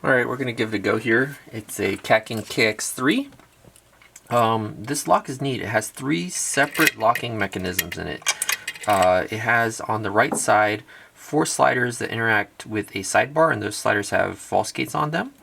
Alright, we're going to give it a go here. It's a Kaken KX3. This lock is neat. It has 3 separate locking mechanisms in it. It has on the right side 4 sliders that interact with a sidebar, and those sliders have false gates on them.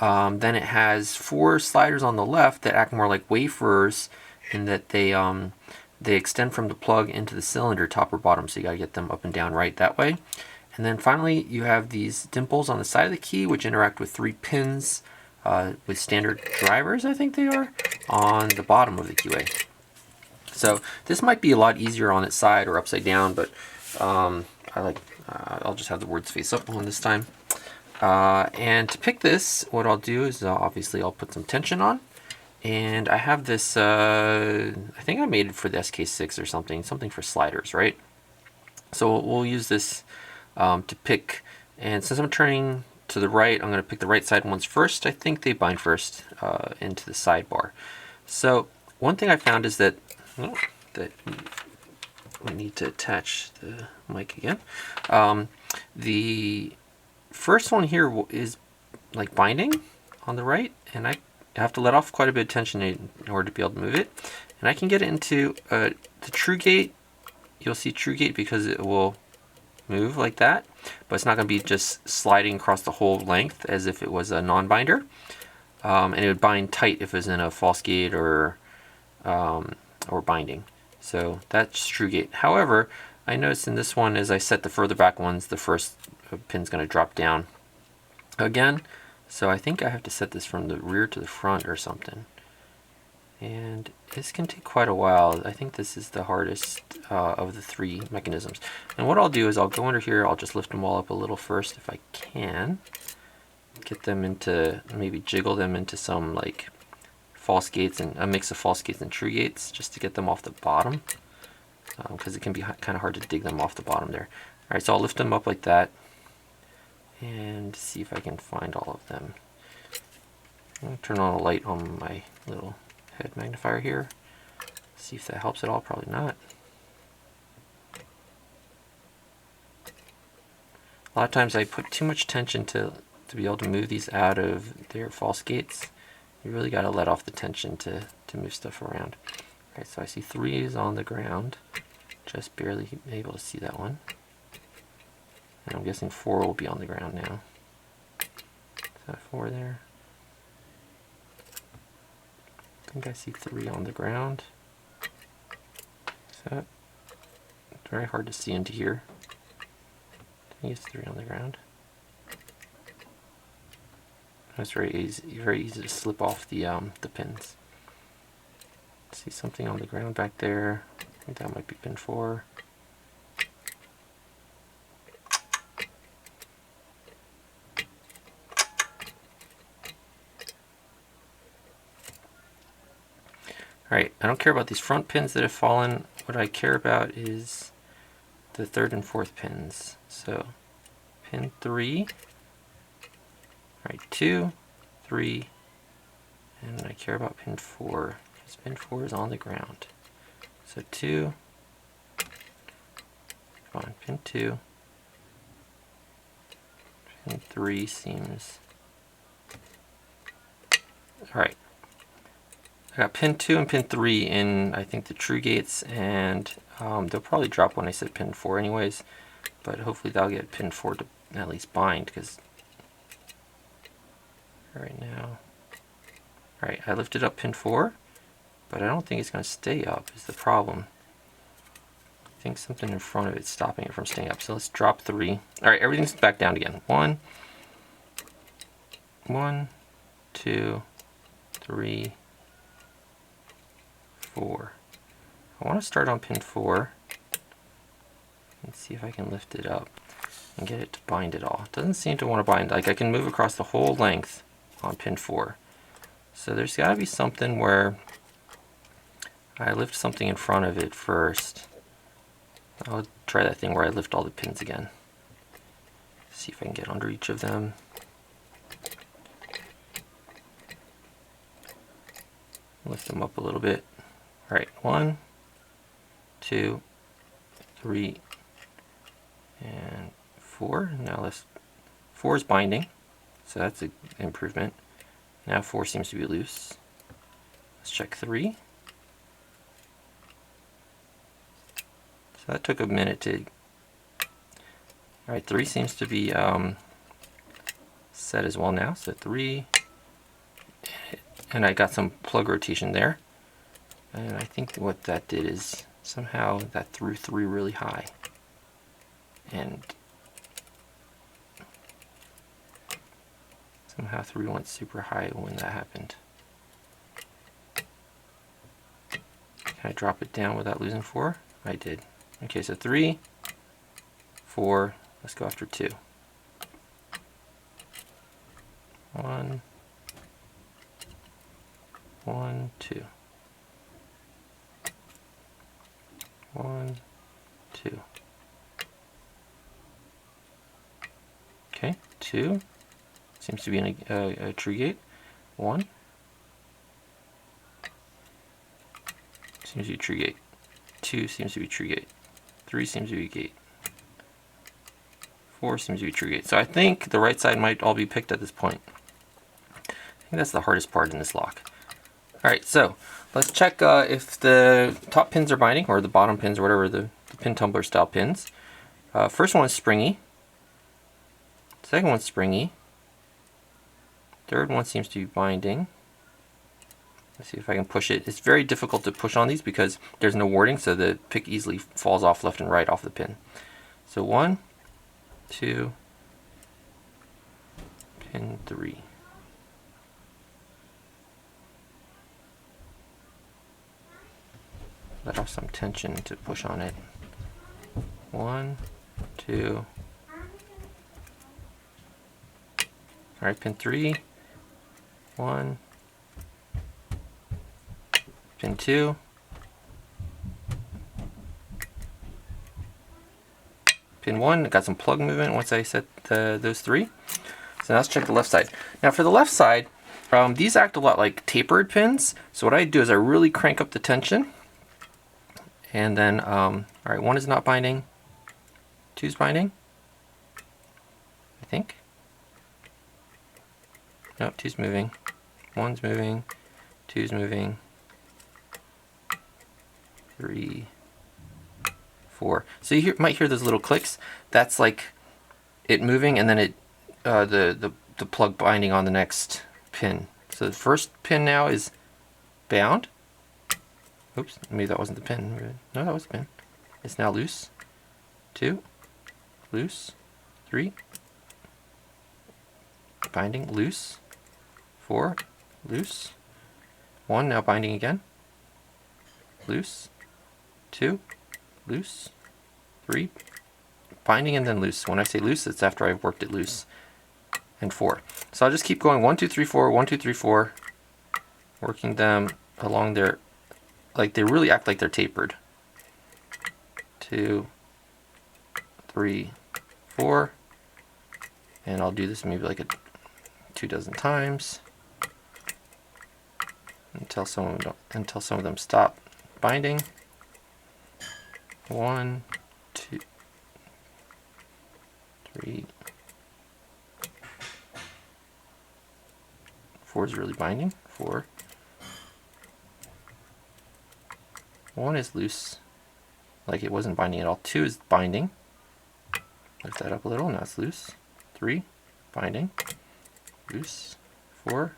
Then it has 4 sliders on the left that act more like wafers in that they extend from the plug into the cylinder, top or bottom, so you gotta get them up and down right that way. And then finally you have these dimples on the side of the key which interact with 3 pins with standard drivers, I think they are, on the bottom of the keyway. So this might be a lot easier on its side or upside down, but I'll just have the words face up on this time. And to pick this, what I'll do is obviously I'll put some tension on. And I have this, I think I made it for the SK6 or something for sliders, right? So we'll use this to pick, and since I'm turning to the right, I'm going to pick the right side ones first. I think they bind first into the sidebar. So one thing I found is that, we need to attach the mic again. The first one here is like binding on the right, and I have to let off quite a bit of tension in order to be able to move it. And I can get it into the true gate. You'll see true gate because it will move like that, but it's not going to be just sliding across the whole length as if it was a non-binder. And it would bind tight if it was in a false gate or binding. So that's true gate. However, I noticed in this one, as I set the further back ones, the first pin's going to drop down again. So I think I have to set this from the rear to the front or something. And this can take quite a while. I think this is the hardest of the 3 mechanisms. And what I'll do is I'll go under here, I'll just lift them all up a little first if I can. Get them into, maybe jiggle them into some like false gates and a mix of false gates and true gates just to get them off the bottom. Because it can be kind of hard to dig them off the bottom there. Alright, so I'll lift them up like that and see if I can find all of them. I'm going to turn on a light on my little head magnifier here. See if that helps at all. Probably not. A lot of times I put too much tension to be able to move these out of their false gates. You really got to let off the tension to move stuff around. Alright, so I see 3 is on the ground. Just barely able to see that one. And I'm guessing 4 will be on the ground now. Is that 4 there? I think I see 3 on the ground. Is that? It's very hard to see into here. I think it's 3 on the ground. That's very easy to slip off the pins. See something on the ground back there. I think that might be pin 4. Alright, I don't care about these front pins that have fallen. What I care about is the 3rd and 4th pins. So, pin 3, right, 2, 3, and I care about pin 4, because pin 4 is on the ground. So 2, come on, pin 2, pin 3 seems, alright. I got pin 2 and pin 3 in, I think, the true gates, and they'll probably drop when I said pin 4 anyways, but hopefully that'll get pin 4 to at least bind, because right now, alright, I lifted up pin 4, but I don't think it's going to stay up is the problem. I think something in front of it's stopping it from staying up, so let's drop 3. Alright, everything's back down again. 1, 2, 3, 4. I want to start on pin 4 and see if I can lift it up and get it to bind it all. It doesn't seem to want to bind. Like I can move across the whole length on pin 4. So there's got to be something where I lift something in front of it first. I'll try that thing where I lift all the pins again. See if I can get under each of them. Lift them up a little bit. Alright, 1, 2, 3, and 4. Now 4 is binding. So that's an improvement. Now 4 seems to be loose. Let's check 3. So that took a minute to... Alright, 3 seems to be set as well now. So 3, and I got some plug rotation there. And I think what that did is somehow that threw 3 really high. And somehow 3 went super high when that happened. Can I drop it down without losing 4? I did. Okay, so 3, 4, let's go after 2. 1, 1, 2. 1, 2. Okay, 2 seems to be in a true gate. 1 seems to be true gate. 2 seems to be true gate. 3 seems to be gate. 4 seems to be true gate. So I think the right side might all be picked at this point. I think that's the hardest part in this lock. Alright, so let's check if the top pins are binding, or the bottom pins, or whatever, the pin tumbler style pins. First one is springy. Second one's springy. Third one seems to be binding. Let's see if I can push it. It's very difficult to push on these because there's no warding, so the pick easily falls off left and right off the pin. So 1, 2, pin 3. Let off some tension to push on it. 1, 2. Alright, pin 3. 1. Pin 2. Pin 1, got some plug movement once I set those 3. So now let's check the left side. Now for the left side, these act a lot like tapered pins. So what I do is I really crank up the tension. And then, alright, 1 is not binding. 2 is binding, I think. Nope, 2's moving. 1's moving. 2's moving. 3, 4. So you might hear those little clicks. That's like it moving, and then it the plug binding on the next pin. So the first pin now is bound. Oops, maybe that wasn't the pin. No, that was the pin. It's now loose. 2, loose. 3, binding, loose. 4, loose. 1, now binding again. Loose. 2, loose. 3, binding and then loose. When I say loose, it's after I've worked it loose. And 4. So I'll just keep going 1, 2, 3, 4, 1, 2, 3, 4, working them along their, like they really act like they're tapered. 2, 3, 4, and I'll do this maybe like 2 dozen times until some of them stop binding. 1, 2, 3, 4 is really binding. 4. 1 is loose, like it wasn't binding at all. 2 is binding. Lift that up a little, now it's loose. 3, binding, loose. 4,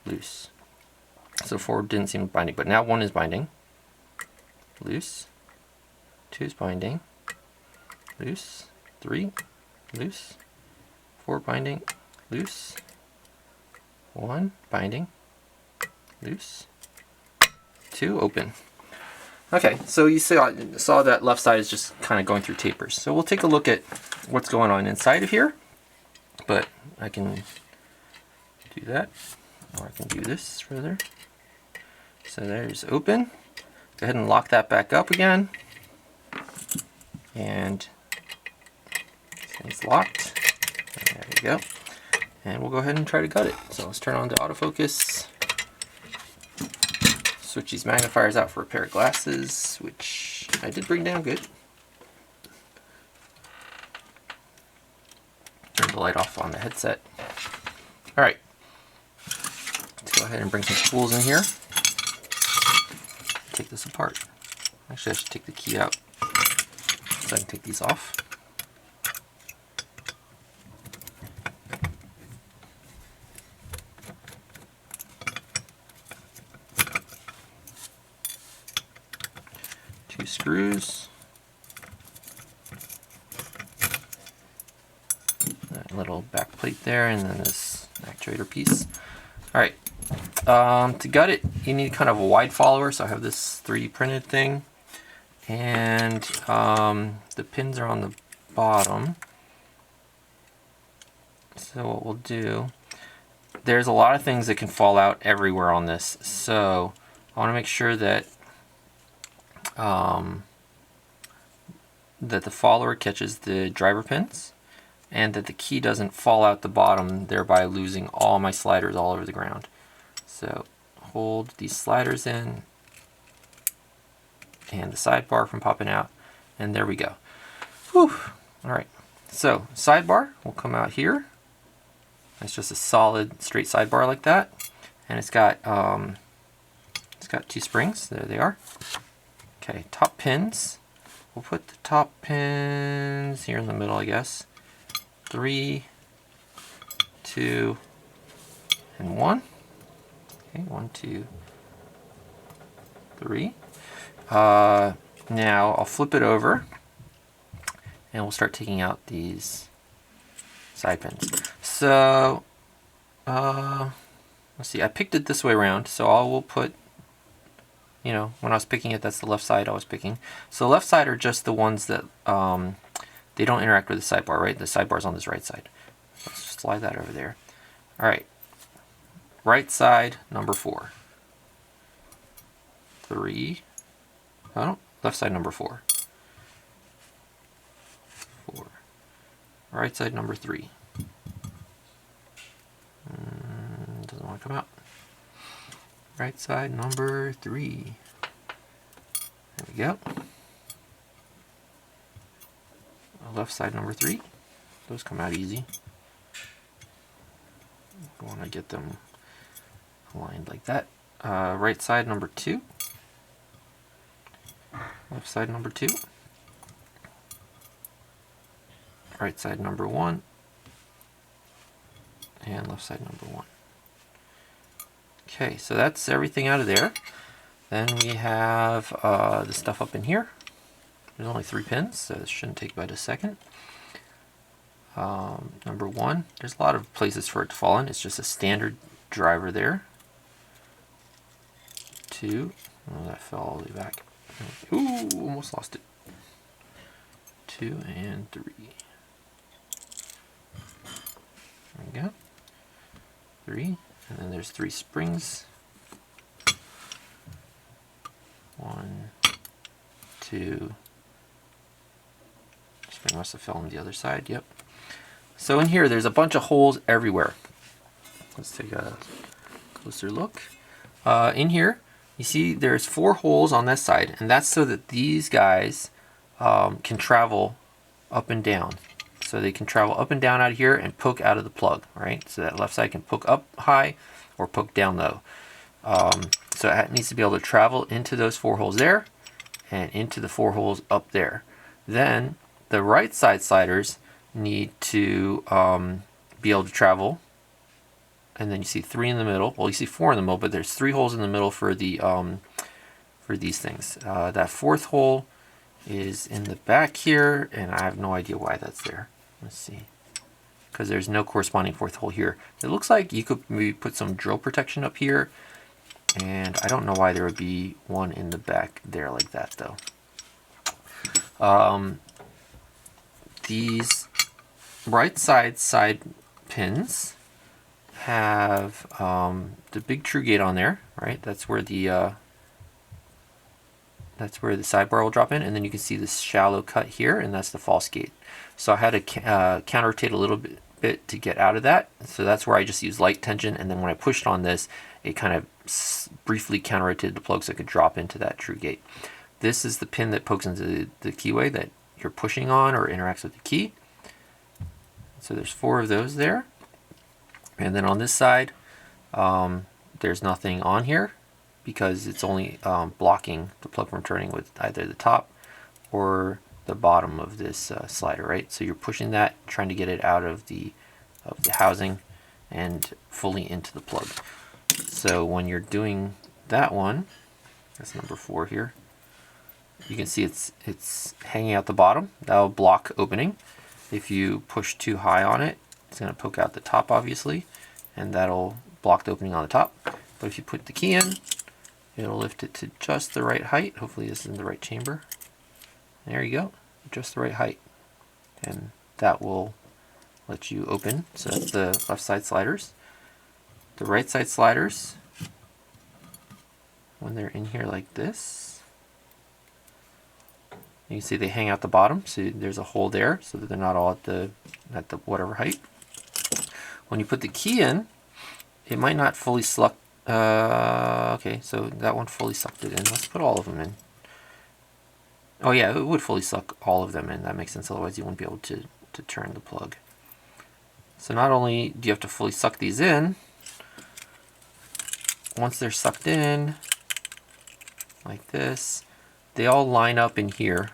loose. So 4 didn't seem binding, but now 1 is binding. Loose. 2 is binding. Loose. 3, loose. 4 binding, loose. 1 binding, loose. 2 open. Okay, so you saw that left side is just kind of going through tapers. So we'll take a look at what's going on inside of here. But I can do that, or I can do this further. So there's open. Go ahead and lock that back up again. And it's locked. There we go. And we'll go ahead and try to gut it. So let's turn on the autofocus. Switch these magnifiers out for a pair of glasses, which I did bring down good. Turn the light off on the headset. All right, let's go ahead and bring some tools in here. Take this apart. Actually, I should take the key out so I can take these off. Two screws. That little back plate there, and then this actuator piece. All right. To gut it, you need kind of a wide follower, so I have this 3D printed thing, and the pins are on the bottom. So what we'll do, there's a lot of things that can fall out everywhere on this, so I want to make sure that that the follower catches the driver pins, and that the key doesn't fall out the bottom, thereby losing all my sliders all over the ground. So hold these sliders in and the sidebar from popping out, and there we go. Whew. All right, so sidebar will come out here. It's just a solid straight sidebar like that, and it's got 2 springs. There they are. Okay, top pins. We'll put the top pins here in the middle, I guess. 3, 2, and 1. Okay, 1, 2, 3. Now I'll flip it over, and we'll start taking out these side pins. So let's see. I picked it this way around, so I will put, you know, when I was picking it, that's the left side I was picking. So left side are just the ones that they don't interact with the sidebar, right? The sidebar's on this right side. Let's slide that over there. All right. Right side, number 4. 3. Oh, left side, number 4. 4. Right side, number 3. Doesn't want to come out. Right side, number 3. There we go. Left side, number 3. Those come out easy. I want to get them aligned like that. Right side, number 2. Left side, number 2. Right side, number 1. And left side, number 1. Okay, so that's everything out of there. Then we have the stuff up in here. There's only 3 pins, so this shouldn't take but a second. Number 1, there's a lot of places for it to fall in. It's just a standard driver there. 2, oh, that fell all the way back. Ooh, almost lost it. 2 and 3. There we go. 3, and then there's 3 springs. 1, 2. Spring must have fell on the other side. Yep. So in here, there's a bunch of holes everywhere. Let's take a closer look. In here, you see there's 4 holes on this side, and that's so that these guys can travel up and down. So they can travel up and down out of here and poke out of the plug, right? So that left side can poke up high or poke down low. So it needs to be able to travel into those 4 holes there and into the 4 holes up there. Then the right side sliders need to be able to travel, and then you see 3 in the middle. Well, you see 4 in the middle, but there's 3 holes in the middle for the for these things. That 4th hole is in the back here, and I have no idea why that's there. Let's see, because there's no corresponding 4th hole here. It looks like you could maybe put some drill protection up here, and I don't know why there would be one in the back there like that though. These right side pins have the big true gate on there, right? That's where the sidebar will drop in, and then you can see this shallow cut here, and that's the false gate. So I had to counter rotate a little bit to get out of that. So that's where I just used light tension, and then when I pushed on this, it kind of briefly counter rotated the plug so it could drop into that true gate. This is the pin that pokes into the keyway that you're pushing on or interacts with the key. So there's 4 of those there. And then on this side, there's nothing on here because it's only blocking the plug from turning with either the top or the bottom of this slider, right? So you're pushing that, trying to get it out of the housing and fully into the plug. So when you're doing that one, that's number 4 here, you can see it's hanging out the bottom. That'll block opening. If you push too high on it, it's going to poke out the top, obviously, and that'll block the opening on the top. But if you put the key in, it'll lift it to just the right height. Hopefully this is in the right chamber. There you go, just the right height. And that will let you open. So that's the left side sliders. The right side sliders, when they're in here like this, you can see they hang out the bottom, so there's a hole there so that they're not all at the whatever height. When you put the key in, it might not fully suck. Okay, so that one fully sucked it in. Let's put all of them in. Oh yeah, it would fully suck all of them in. That makes sense, otherwise you wouldn't be able to turn the plug. So not only do you have to fully suck these in, once they're sucked in, like this, they all line up in here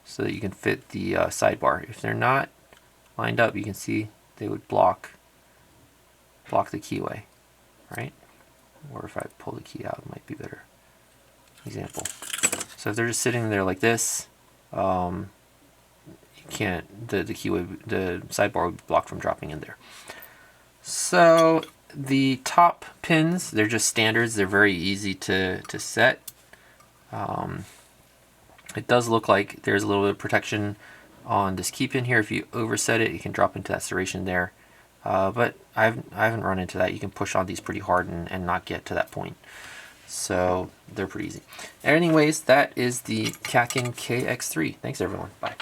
so that you can fit the sidebar. If they're not lined up, you can see they would block the keyway, right? Or if I pull the key out, it might be a better example. So if they're just sitting there like this, you can't, the sidebar would be blocked from dropping in there. So the top pins, they're just standards. They're very easy to set. It does look like there's a little bit of protection on this key pin here. If you overset it, you can drop into that serration there. But I haven't run into that. You can push on these pretty hard and not get to that point. So they're pretty easy. Anyways, that is the Kaken KX3. Thanks everyone. Bye.